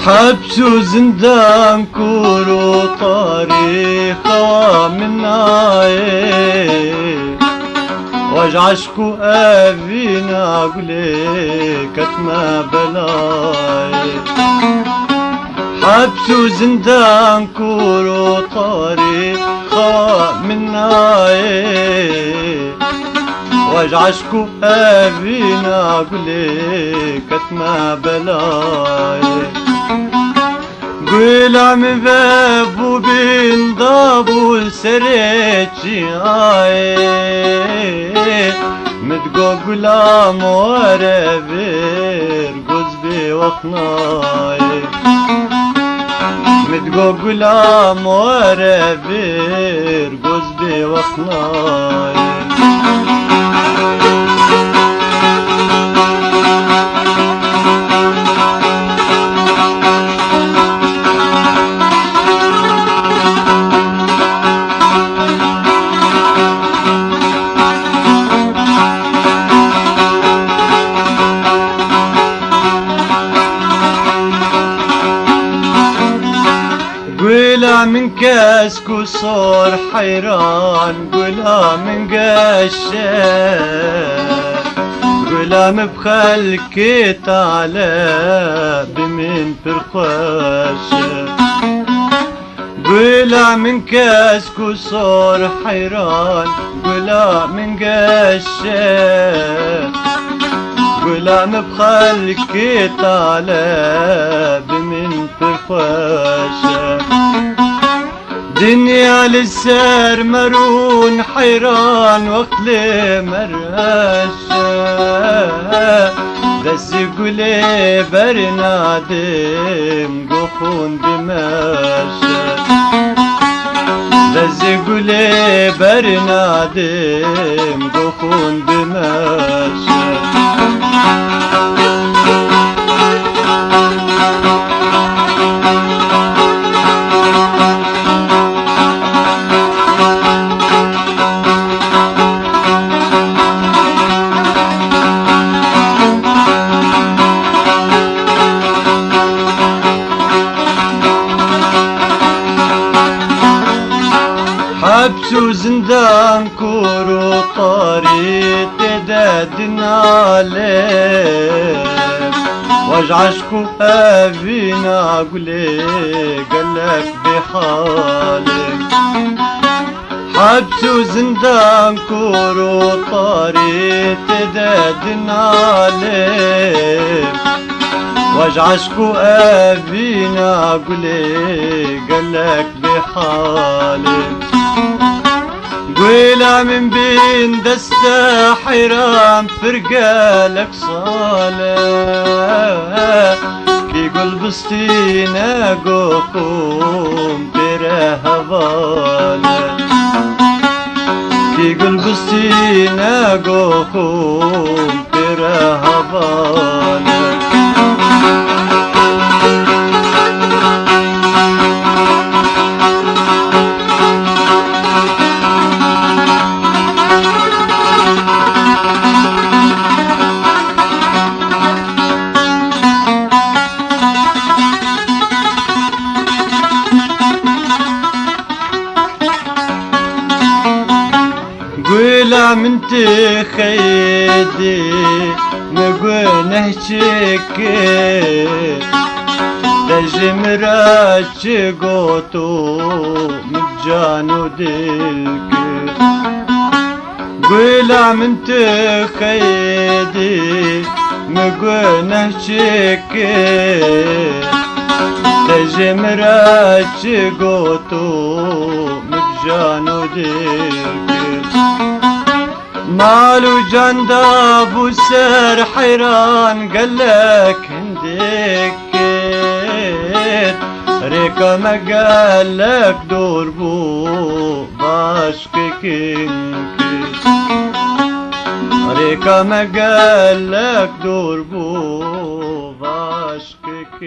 حبس وزندان كور وطريقة من عين واجعشكو أبينا أقولي كتما بلاي. حبس وزندان كور وطريقة من عين واجعشكو أبينا أقولي كتما بلاي. قولا من بابو بين ضابو سريتشي متقوقلا موارا بير قزبي وخناي. متقوقلا موارا بير قزبي وخناي. قولا من كاسكو صور حيران قولا من قشاش قولا مبخلكي تعالى بمن فرخاش. قولا من كاسكو صور حيران قولا من قشاش قولا مبخلكي تعالى بمن فرخاش. دنيا للسار مرون حيران وقت لي مرهاشة دس يقولي برنادم قخون دماشة دس يقولي برنادم قخون دماشة. حبس وزندان كور وطريق تدادنا عليه واجعشكو أبينا أقولي قالك بحالك. حبس وزندان كور وطريق تدادنا عليه واجعشكو أبينا أقولي قالك بحالك. قولا من بين دستا حيران فرقالك صالح كي قلب سطينا قوم تراها بالك كي قلب سطينا قوم تراها بالك. قولا من تخيدي نقول نهشكي تجمرات قوتو مجانو دلك. قولا من تخيدي نقول نهشكي تجمرات قوتو مجانو دلك. مالو جنداب وسر حيران قالك هندك ريكا ما قالك دور بو باشكك ريكا ما قالك دور بو باشكك.